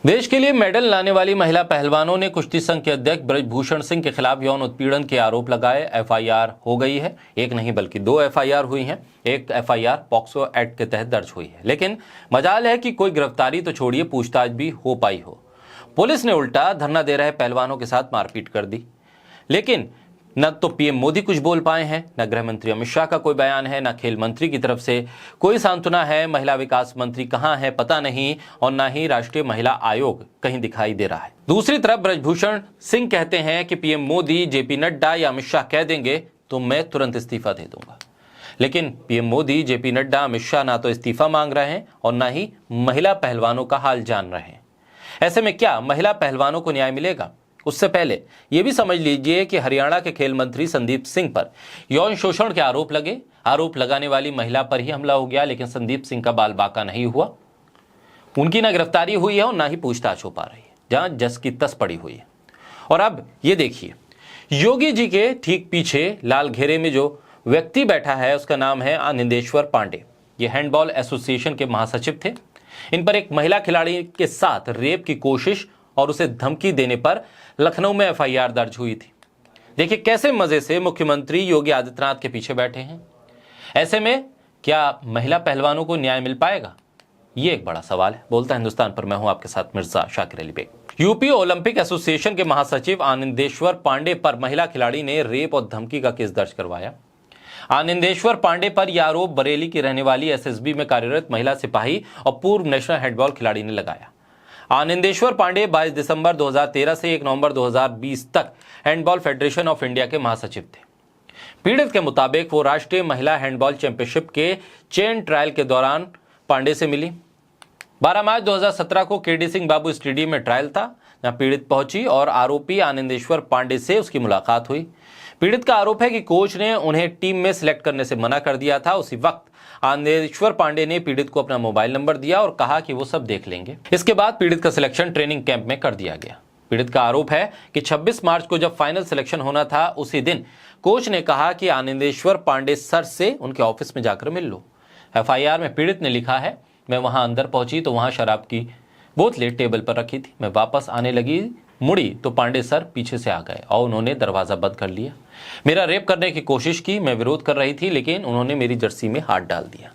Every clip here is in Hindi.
देश के लिए मेडल लाने वाली महिला पहलवानों ने कुश्ती संघ के अध्यक्ष ब्रजभूषण सिंह के खिलाफ यौन उत्पीड़न के आरोप लगाए। एफआईआर हो गई है। एक नहीं बल्कि 2 एफआईआर हुई हैं। एक एफआईआर पॉक्सो एक्ट के तहत दर्ज हुई है, लेकिन मजाल है कि कोई गिरफ्तारी तो छोड़िए, पूछताछ भी हो पाई हो। पुलिस ने उल्टा धरना दे रहे पहलवानों के साथ मारपीट कर दी। लेकिन न तो पीएम मोदी कुछ बोल पाए हैं, न गृह मंत्री अमित शाह का कोई बयान है, न खेल मंत्री की तरफ से कोई सांत्वना है। महिला विकास मंत्री कहां है पता नहीं, और न ही राष्ट्रीय महिला आयोग कहीं दिखाई दे रहा है। दूसरी तरफ ब्रजभूषण सिंह कहते हैं कि पीएम मोदी, जेपी नड्डा या अमित शाह कह देंगे तो मैं तुरंत इस्तीफा दे दूंगा। लेकिन पीएम मोदी, जेपी नड्डा, अमित शाह ना तो इस्तीफा मांग रहे हैं और न ही महिला पहलवानों का हाल जान रहे हैं। ऐसे में क्या महिला पहलवानों को न्याय मिलेगा? उससे पहले यह भी समझ लीजिए कि हरियाणा के खेल मंत्री संदीप सिंह पर यौन शोषण के आरोप लगे। आरोप लगाने वाली महिला पर ही हमला हो गया, लेकिन संदीप सिंह का बाल बाका नहीं हुआ। उनकी ना गिरफ्तारी हुई है और ना ही पूछताछ हो पा रही है, जहां जस की तस पड़ी हुई है। और अब ये देखिए, योगी जी के ठीक पीछे लाल घेरे में जो व्यक्ति बैठा है उसका नाम है आनंदेश्वर पांडे। ये हैंडबॉल एसोसिएशन के महासचिव थे। इन पर एक महिला खिलाड़ी के साथ रेप की कोशिश और उसे धमकी देने पर लखनऊ में एफआईआर दर्ज हुई थी। देखिए कैसे मजे से मुख्यमंत्री योगी आदित्यनाथ के पीछे बैठे हैं। ऐसे में क्या महिला पहलवानों को न्याय मिल पाएगा? ये एक बड़ा सवाल है। बोलता हिंदुस्तान पर मैं हूं आपके साथ Mirza Shakir Ali Beg. UP Olympic Association के महासचिव आनंदेश्वर पांडे पर महिला खिलाड़ी ने रेप और धमकी का केस दर्ज करवाया। आनंदेश्वर पांडे पर यह आरोप बरेली की रहने वाली एसएसबी में कार्यरत महिला सिपाही और पूर्व नेशनल हैंडबॉल खिलाड़ी ने लगाया। आनंदेश्वर पांडे 22 दिसंबर 2013 से 1 नवंबर 2020 तक हैंडबॉल फेडरेशन ऑफ इंडिया के महासचिव थे। पीड़ित के मुताबिक वो राष्ट्रीय महिला हैंडबॉल चैंपियनशिप के चेन ट्रायल के दौरान पांडे से मिली। 12 मार्च 2017 को केडी सिंह बाबू स्टेडियम में ट्रायल था, जहां पीड़ित पहुंची और आरोपी आनंदेश्वर पांडे से उसकी मुलाकात हुई। पीड़ित का आरोप है कि कोच ने उन्हें टीम में सिलेक्ट करने से मना कर दिया था। उसी वक्त आनंदेश्वर पांडे ने पीड़ित को अपना मोबाइल नंबर दिया और कहा कि वो सब देख लेंगे। इसके बाद पीड़ित का सिलेक्शन ट्रेनिंग कैंप में कर दिया गया। पीड़ित का आरोप है कि 26 मार्च को जब फाइनल सिलेक्शन होना था, उसी दिन कोच ने कहा कि आनंदेश्वर पांडे सर से उनके ऑफिस में जाकर मिल लो। एफआईआर में पीड़ित ने लिखा है, मैं वहां अंदर पहुंची तो वहां शराब की बोतलें टेबल पर रखी थी। मैं वापस आने लगी, मुड़ी तो पांडे सर पीछे से आ गए और उन्होंने दरवाजा बंद कर लिया। मेरा रेप करने की कोशिश की। मैं विरोध कर रही थी, लेकिन उन्होंने मेरी जर्सी में हाथ डाल दिया।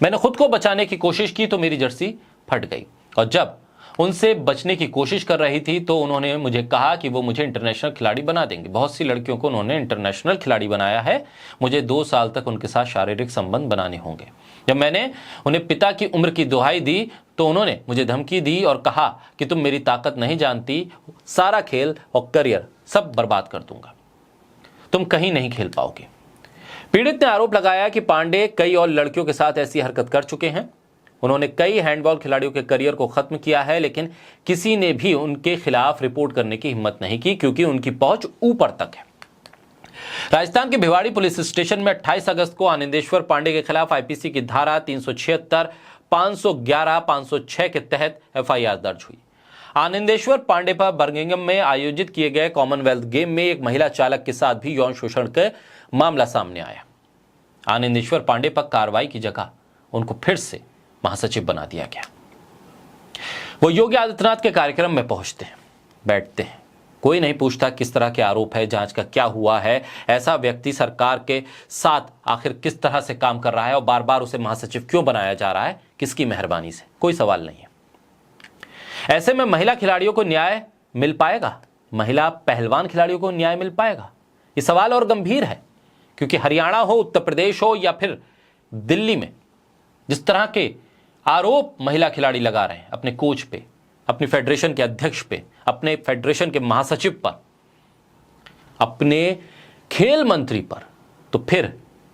मैंने खुद को बचाने की कोशिश की तो मेरी जर्सी फट गई, और जब उनसे बचने की कोशिश कर रही थी तो उन्होंने मुझे कहा कि वो मुझे इंटरनेशनल खिलाड़ी बना देंगे। बहुत सी लड़कियों को उन्होंने इंटरनेशनल खिलाड़ी बनाया है। मुझे 2 साल तक उनके साथ शारीरिक संबंध बनाने होंगे। जब मैंने उन्हें पिता की उम्र की दुहाई दी तो उन्होंने मुझे धमकी दी और कहा कि तुम मेरी ताकत नहीं जानती, सारा खेल और करियर सब बर्बाद कर दूंगा, तुम कहीं नहीं खेल पाओगे। पीड़ित ने आरोप लगाया कि पांडे कई और लड़कियों के साथ ऐसी हरकत कर चुके हैं। उन्होंने कई हैंडबॉल खिलाड़ियों के करियर को खत्म किया है, लेकिन किसी ने भी उनके खिलाफ रिपोर्ट करने की हिम्मत नहीं की, क्योंकि उनकी पहुंच ऊपर तक है। राजस्थान के भिवाड़ी पुलिस स्टेशन में 28 अगस्त को आनंदेश्वर पांडे के खिलाफ आईपीसी की धारा 376, 511, 506 के तहत एफआईआर दर्ज हुई। आनंदेश्वर पांडे पर बर्मिंघम में आयोजित किए गए कॉमनवेल्थ गेम में एक महिला चालक के साथ भी यौन शोषण का मामला सामने आया। आनंदेश्वर पांडे पर कार्रवाई की जगह उनको फिर से महासचिव बना दिया गया। वो योगी आदित्यनाथ के कार्यक्रम में पहुंचते हैं, बैठते हैं, कोई नहीं पूछता किस तरह के आरोप है, जांच का क्या हुआ है। ऐसा व्यक्ति सरकार के साथ आखिर किस तरह से काम कर रहा है और बार बार उसे महासचिव क्यों बनाया जा रहा है, किसकी मेहरबानी से? कोई सवाल नहीं है। ऐसे में महिला खिलाड़ियों को न्याय मिल पाएगा? महिला पहलवान खिलाड़ियों को न्याय मिल पाएगा? ये सवाल और गंभीर है, क्योंकि हरियाणा हो, उत्तर प्रदेश हो या फिर दिल्ली में जिस तरह के आरोप महिला खिलाड़ी लगा रहे हैं अपने कोच पे, अपनी फेडरेशन के अध्यक्ष पे, अपने फेडरेशन के महासचिव पर, अपने खेल मंत्री पर, तो फिर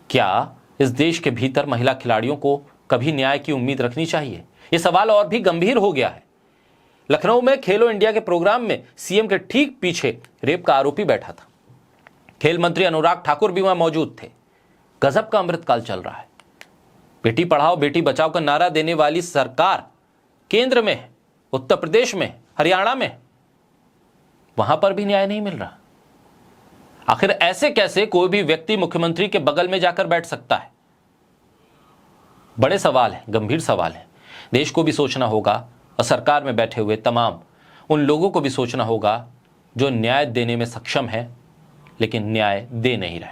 क्या इस देश के भीतर महिला खिलाड़ियों को कभी न्याय की उम्मीद रखनी चाहिए? यह सवाल और भी गंभीर हो गया है। लखनऊ में खेलो इंडिया के प्रोग्राम में सीएम के ठीक पीछे रेप का आरोपी बैठा था। खेल मंत्री अनुराग ठाकुर भी वहां मौजूद थे। गजब का अमृतकाल चल रहा है। बेटी पढ़ाओ बेटी बचाओ का नारा देने वाली सरकार केंद्र में है, उत्तर प्रदेश में, हरियाणा में, वहां पर भी न्याय नहीं मिल रहा। आखिर ऐसे कैसे कोई भी व्यक्ति मुख्यमंत्री के बगल में जाकर बैठ सकता है? बड़े सवाल है, गंभीर सवाल है। देश को भी सोचना होगा, और सरकार में बैठे हुए तमाम उन लोगों को भी सोचना होगा जो न्याय देने में सक्षम है लेकिन न्याय दे नहीं रहे।